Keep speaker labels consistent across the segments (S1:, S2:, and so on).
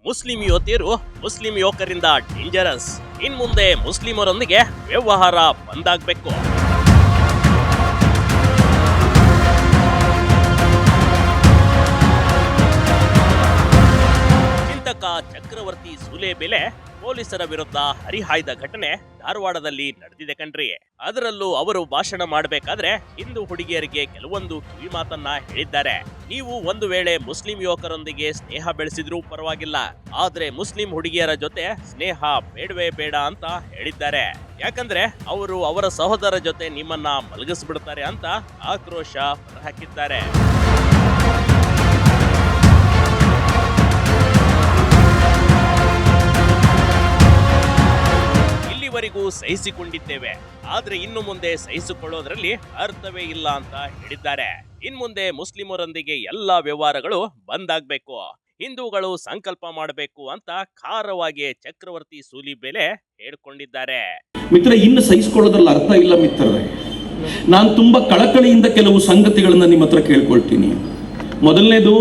S1: Muslim ಯುವತಿಯರು Muslim ಯುವಕರಿಂದ dangerous. ಇನ್ಮುಂದೆ ಮುಸ್ಲಿಮರೊಂದಿಗೆ ವ್ಯವಹಾರ ಬಂದಾಗಬೇಕು. ಚಿಂತಕ ಚಕ್ರವರ್ತಿ ಸೂಲೆಬೆಲೆ ಪೊಲೀಸರ ವಿರುದ್ಧ ಹರಿಹಾಯ್ದ ಘಟನೆ ಧಾರವಾಡದಲ್ಲಿ ನಡೆದಿದೆ ಕಣ್ರಿ. ಅದರಲ್ಲೂ ಅವರು ಭಾಷಣ ಮಾಡಬೇಕಾದ್ರೆ ಹಿಂದೂ ಹುಡುಗಿಯರಿಗೆ ಕೆಲವೊಂದು ಕಿವಿ ಮಾತನ್ನ ಹೇಳಿದ್ದಾರೆ. ನೀವು ಒಂದು ವೇಳೆ ಮುಸ್ಲಿಂ ಯುವಕರೊಂದಿಗೆ ಸ್ನೇಹ ಬೆಳೆಸಿದ್ರೂ ಪರವಾಗಿಲ್ಲ, ಆದ್ರೆ ಮುಸ್ಲಿಂ ಹುಡುಗಿಯರ ಜೊತೆ ಸ್ನೇಹ ಬೇಡವೇ ಬೇಡ ಅಂತ ಹೇಳಿದ್ದಾರೆ. ಯಾಕಂದ್ರೆ ಅವರು ಅವರ ಸಹೋದರ ಜೊತೆ ನಿಮ್ಮನ್ನ ಮಲಗಿಸ್ಬಿಡ್ತಾರೆ ಅಂತ ಆಕ್ರೋಶ ಹೊರಹಾಕಿದ್ದಾರೆ. ಇಲ್ಲಿವರೆಗೂ ಸಹಿಸಿಕೊಂಡಿದ್ದೇವೆ, ಆದ್ರೆ ಇನ್ನು ಮುಂದೆ ಸಹಿಸಿಕೊಳ್ಳೋದ್ರಲ್ಲಿ ಅರ್ಥವೇ ಇಲ್ಲ ಅಂತ ಹೇಳಿದ್ದಾರೆ. ಇನ್ಮುಂದೆ ಮುಸ್ಲಿಮರೊಂದಿಗೆ ಎಲ್ಲಾ ವ್ಯವಹಾರಗಳು ಬಂದಾಗಬೇಕು, ಹಿಂದೂಗಳು ಸಂಕಲ್ಪ ಮಾಡಬೇಕು ಅಂತ ಖಾರವಾಗಿ ಚಕ್ರವರ್ತಿ ಸೂಲಿಬೆಲೆ ಹೇಳಿಕೊಂಡಿದ್ದಾರೆ.
S2: ಮಿತ್ರ, ಇನ್ನು ಸಹಿಸಿಕೊಳ್ಳೋದ್ರಲ್ಲಿ ಅರ್ಥ ಇಲ್ಲ ಮಿತ್ರರೇ. ನಾನು ತುಂಬಾ ಕಳಕಳಿಯಿಂದ ಕೆಲವು ಸಂಗತಿಗಳನ್ನ ನಿಮ್ಮ ಹತ್ರ ಕೇಳ್ಕೊಳ್ತೀನಿ. ಮೊದಲನೇದು,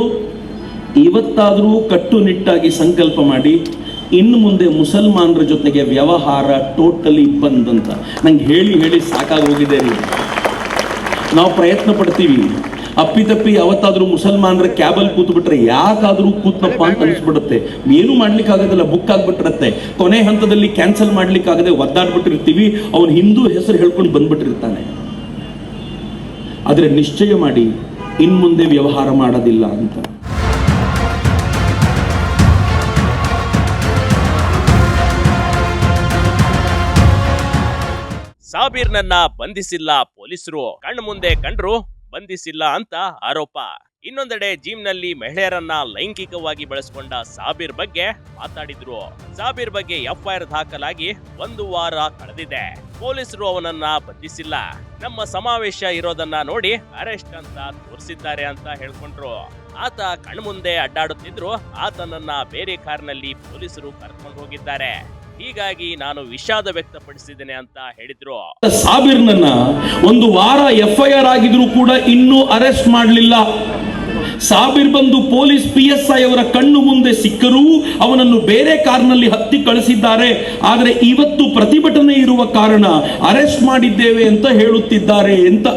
S2: ಇವತ್ತಾದರೂ ಕಟ್ಟುನಿಟ್ಟಾಗಿ ಸಂಕಲ್ಪ ಮಾಡಿ ಇನ್ನು ಮುಂದೆ ಮುಸಲ್ಮಾನರ ಜೊತೆಗೆ ವ್ಯವಹಾರ ಟೋಟಲಿ ಬಂದ್ ಅಂತ. ನಂಗೆ ಹೇಳಿ ಹೇಳಿ ಸಾಕಾಗೋಗಿದೆ ರೀ. ನಾವು ಪ್ರಯತ್ನ ಪಡ್ತೀವಿ, ಅಪ್ಪಿತಪ್ಪಿ ಯಾವತ್ತಾದ್ರೂ ಮುಸಲ್ಮಾನರ ಕ್ಯಾಬಲ್ಲಿ ಕೂತ್ಬಿಟ್ರೆ ಯಾಕಾದ್ರೂ ಕೂತ್ನಪ್ಪ ಅಂತ ಅನಿಸ್ಬಿಡುತ್ತೆ. ಏನು ಮಾಡ್ಲಿಕ್ಕೆ ಆಗೋದಿಲ್ಲ, ಬುಕ್ ಆಗ್ಬಿಟ್ಟಿರತ್ತೆ. ಕೊನೆ ಹಂತದಲ್ಲಿ ಕ್ಯಾನ್ಸಲ್ ಮಾಡ್ಲಿಕ್ಕೆ ಆಗದೆ ಒದ್ದಾಡ್ಬಿಟ್ಟಿರ್ತೀವಿ. ಅವನು ಹಿಂದೂ ಹೆಸರು ಹೇಳ್ಕೊಂಡು ಬಂದ್ಬಿಟ್ಟಿರ್ತಾನೆ. ಆದ್ರೆ ನಿಶ್ಚಯ ಮಾಡಿ ಇನ್ ಮುಂದೆ ವ್ಯವಹಾರ ಮಾಡೋದಿಲ್ಲ ಅಂತ.
S1: ಸಾಬೀರ್ನನ್ನ ಬಂಧಿಸಿಲ್ಲ ಪೊಲೀಸರು, ಕಣ್ಣು ಮುಂದೆ ಕಂಡ್ರು ಬಂಧಿಸಿಲ್ಲ ಅಂತ ಆರೋಪ. ಇನ್ನೊಂದೆಡೆ ಜಿಮ್ನಲ್ಲಿ ಮಹಿಳೆಯರನ್ನ ಲೈಂಗಿಕವಾಗಿ ಬಳಸಿಕೊಂಡ ಸಾಬೀರ್ ಬಗ್ಗೆ ಮಾತಾಡಿದ್ರು. ಸಾಬೀರ್ ಬಗ್ಗೆ ಎಫ್ಐಆರ್ ದಾಖಲಾಗಿ 1 ವಾರ ಕಳೆದಿದೆ. ಪೊಲೀಸರು ಅವನನ್ನ ಬಂಧಿಸಿಲ್ಲ. ನಮ್ಮ ಸಮಾವೇಶ ಇರೋದನ್ನ ನೋಡಿ ಅರೆಸ್ಟ್ ಅಂತ ತೋರಿಸಿದ್ದಾರೆ ಅಂತ ಹೇಳ್ಕೊಂಡ್ರು. ಆತ ಕಣ್ಮುಂದೆ ಅಡ್ಡಾಡುತ್ತಿದ್ರು. ಆತನನ್ನ ಬೇರೆ ಕಾರ್ನಲ್ಲಿ ಪೊಲೀಸರು ಕರ್ಕೊಂಡು ಹೋಗಿದ್ದಾರೆ. ಹೀಗಾಗಿ ನಾನು ವಿಷಾದ ವ್ಯಕ್ತಪಡಿಸಿದ್ದೇನೆ ಅಂತ ಹೇಳಿದ್ರು.
S2: ಸಾಬೀರ್ನನ್ನ 1 ವಾರ ಎಫ್ಐಆರ್ ಆಗಿದ್ರು ಕೂಡ ಇನ್ನೂ ಅರೆಸ್ಟ್ ಮಾಡಲಿಲ್ಲ. ಸಾಬೀರ್ ಬಂದು ಪೊಲೀಸ್ PSI ಅವರ ಕಣ್ಣು ಮುಂದೆ ಸಿಕ್ಕರೂ ಅವನನ್ನು ಬೇರೆ ಕಾರ್ನಲ್ಲಿ ಹತ್ತಿ ಕಳಿಸಿದ್ದಾರೆ. ಆದರೆ ಇವತ್ತು ಪ್ರತಿಭಟನೆ ಇರುವ ಕಾರಣ ಅರೆಸ್ಟ್ ಮಾಡಿದ್ದೇವೆ ಅಂತ ಹೇಳುತ್ತಿದ್ದಾರೆ ಅಂತ.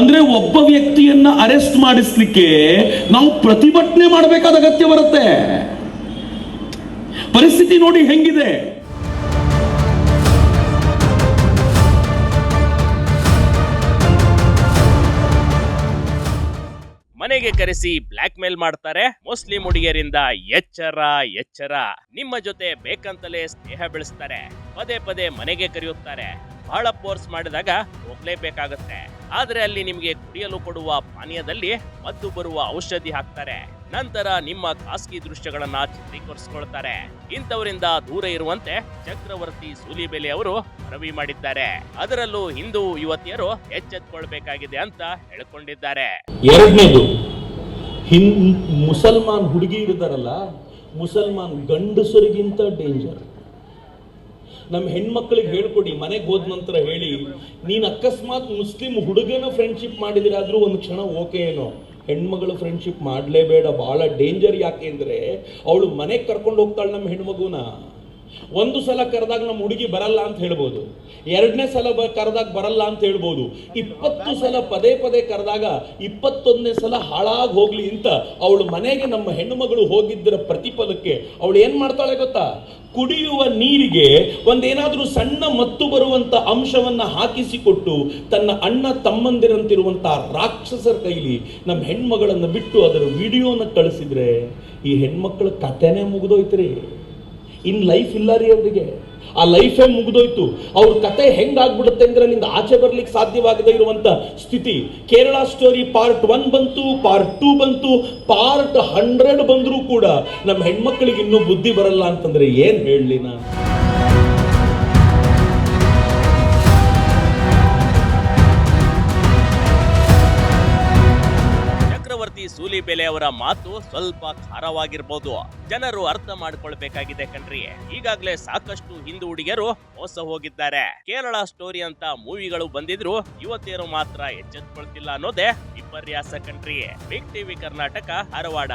S2: ಅಂದ್ರೆ ಒಬ್ಬ ವ್ಯಕ್ತಿಯನ್ನ ಅರೆಸ್ಟ್ ಮಾಡಿಸ್ಲಿಕ್ಕೆ ನಾವು ಪ್ರತಿಭಟನೆ ಮಾಡಬೇಕಾದ ಅಗತ್ಯ ಬರುತ್ತೆ. ಪರಿಸ್ಥಿತಿ ನೋಡಿ ಹೆಂಗಿದೆ.
S1: ಮನೆಗೆ ಕರೆಸಿ ಬ್ಲಾಕ್ ಮೇಲ್ ಮಾಡ್ತಾರೆ. ಮುಸ್ಲಿಂ ಹುಡುಗಿಯರಿಂದ ಎಚ್ಚರ ಎಚ್ಚರ. ನಿಮ್ಮ ಜೊತೆ ಬೇಕಂತಲೇ ಸ್ನೇಹ ಬೆಳೆಸ್ತಾರೆ. ಪದೇ ಪದೇ ಮನೆಗೆ ಕರೆಯುತ್ತಾರೆ. ಬಹಳ ಫೋರ್ಸ್ ಮಾಡಿದಾಗ ಹೋಗ್ಲೇಬೇಕಾಗತ್ತೆ. ಆದ್ರೆ ಅಲ್ಲಿ ನಿಮ್ಗೆ ಕುಡಿಯಲು ಕೊಡುವ ಪಾನೀಯದಲ್ಲಿ ಮದ್ದು ಬರುವ ಔಷಧಿ ಹಾಕ್ತಾರೆ. ನಂತರ ನಿಮ್ಮ ಖಾಸಗಿ ದೃಶ್ಯಗಳನ್ನ ಚಿತ್ರೀಕರಿಸಿಕೊಳ್ತಾರೆ. ಇಂಥವರಿಂದ ದೂರ ಇರುವಂತೆ ಚಕ್ರವರ್ತಿ ಸೂಲಿಬೆಲೆ ಅವರು ಮನವಿ ಮಾಡಿದ್ದಾರೆ. ಅದರಲ್ಲೂ ಹಿಂದೂ ಯುವತಿಯರು ಎಚ್ಚೆತ್ತುಕೊಳ್ಬೇಕಾಗಿದೆ ಅಂತ ಹೇಳಿಕೊಂಡಿದ್ದಾರೆ.
S2: ಎರಡನೇದು, ಮುಸಲ್ಮಾನ್ ಹುಡುಗಿ ಇರ್ತಾರಲ್ಲ, ಮುಸಲ್ಮಾನ್ ಗಂಡಸರಿಗಿಂತ ಡೇಂಜರ್. ನಮ್ಮ ಹೆಣ್ಮಕ್ಳಿಗೆ ಹೇಳ್ಕೊಡಿ, ಮನೆಗೆ ಹೋದ ನಂತರ ಹೇಳಿ, ನೀನು ಅಕಸ್ಮಾತ್ ಮುಸ್ಲಿಂ ಹುಡುಗನ ಫ್ರೆಂಡ್ಶಿಪ್ ಮಾಡಿದಿರಾದ್ರೂ ಒಂದು ಕ್ಷಣ ಓಕೆ ಏನೋ, ಹೆಣ್ಮಗಳು ಫ್ರೆಂಡ್ಶಿಪ್ ಮಾಡಲೇಬೇಡ, ಬಹಳ ಡೇಂಜರ್. ಯಾಕೆ ಅಂದರೆ ಅವಳು ಮನೆಗೆ ಕರ್ಕೊಂಡು ಹೋಗ್ತಾಳೆ ನಮ್ಮ ಹೆಣ್ಮಗುನ. ಒಂದು ಸಲ ಕರೆದಾಗ ನಮ್ಮ ಹುಡುಗಿ ಬರಲ್ಲ ಅಂತ ಹೇಳ್ಬೋದು, 2ನೇ ಸಲ ಕರೆದಾಗ ಬರಲ್ಲ ಅಂತ ಹೇಳ್ಬೋದು, 20 ಸಲ ಪದೇ ಪದೇ ಕರೆದಾಗ 21ನೇ ಸಲ ಹಾಳಾಗಿ ಹೋಗ್ಲಿ ಅಂತ ಅವಳು ಮನೆಗೆ ನಮ್ಮ ಹೆಣ್ಣುಮಗಳು ಹೋಗಿದ್ದರ ಪ್ರತಿಫಲಕ್ಕೆ ಅವಳು ಏನ್ ಮಾಡ್ತಾಳೆ ಗೊತ್ತಾ? ಕುಡಿಯುವ ನೀರಿಗೆ ಒಂದೇನಾದ್ರೂ ಸಣ್ಣ ಮತ್ತು ಬರುವಂತ ಅಂಶವನ್ನ ಹಾಕಿಸಿಕೊಟ್ಟು ತನ್ನ ಅಣ್ಣ ತಮ್ಮಂದಿರಂತಿರುವಂತಹ ರಾಕ್ಷಸರ ಕೈಲಿ ನಮ್ಮ ಹೆಣ್ಮಗಳನ್ನ ಬಿಟ್ಟು ಅದರ ವಿಡಿಯೋನ ಕಳಿಸಿದ್ರೆ ಈ ಹೆಣ್ಮಕ್ಳ ಕಥೆನೇ ಮುಗಿದೋಯ್ತ್ರಿ. ಇನ್ ಲೈಫ್ ಇಲ್ಲ ರೀ ಅವರಿಗೆ. ಆ ಲೈಫೇ ಮುಗಿದೋಯ್ತು. ಅವ್ರ ಕತೆ ಹೆಂಗಾಗ್ಬಿಡುತ್ತೆ ಅಂದ್ರೆ ನಿಂಗೆ ಆಚೆ ಬರ್ಲಿಕ್ಕೆ ಸಾಧ್ಯವಾಗದೇ ಇರುವಂತ ಸ್ಥಿತಿ. ಕೇರಳ ಸ್ಟೋರಿ ಪಾರ್ಟ್ 1 ಬಂತು, ಪಾರ್ಟ್ 2 ಬಂತು, ಪಾರ್ಟ್ 100 ಬಂದ್ರೂ ಕೂಡ ನಮ್ಮ ಹೆಣ್ಮಕ್ಳಿಗೆ ಇನ್ನೂ ಬುದ್ಧಿ ಬರಲ್ಲ ಅಂತಂದ್ರೆ ಏನ್ ಹೇಳಲಿ ನಾನು.
S1: ಸೂಲಿಬೆಲೆ ಅವರ ಮಾತು ಸ್ವಲ್ಪ ಖಾರವಾಗಿರ್ಬೋದು. ಜನರು ಅರ್ಥ ಮಾಡ್ಕೊಳ್ಬೇಕಾಗಿದೆ ಕಣ್ರಿ. ಈಗಾಗಲೇ ಸಾಕಷ್ಟು ಹಿಂದೂ ಹುಡುಗಿಯರು ಮೋಸ ಹೋಗಿದ್ದಾರೆ. ಕೇರಳ ಸ್ಟೋರಿ ಅಂತ ಮೂವಿಗಳು ಬಂದಿದ್ರು ಯುವತಿಯರು ಮಾತ್ರ ಎಚ್ಚೆತ್ತುಕೊಳ್ತಿಲ್ಲ ಅನ್ನೋದೇ ವಿಪರ್ಯಾಸ ಕಣ್ರಿ. Big TV Karnataka, Dharwad.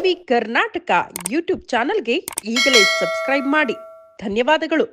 S3: TV Karnataka YouTube ಚಾನಲ್ಗೆ ಈಗಲೇ ಸಬ್ಸ್ಕ್ರೈಬ್ ಮಾಡಿ. ಧನ್ಯವಾದಗಳು.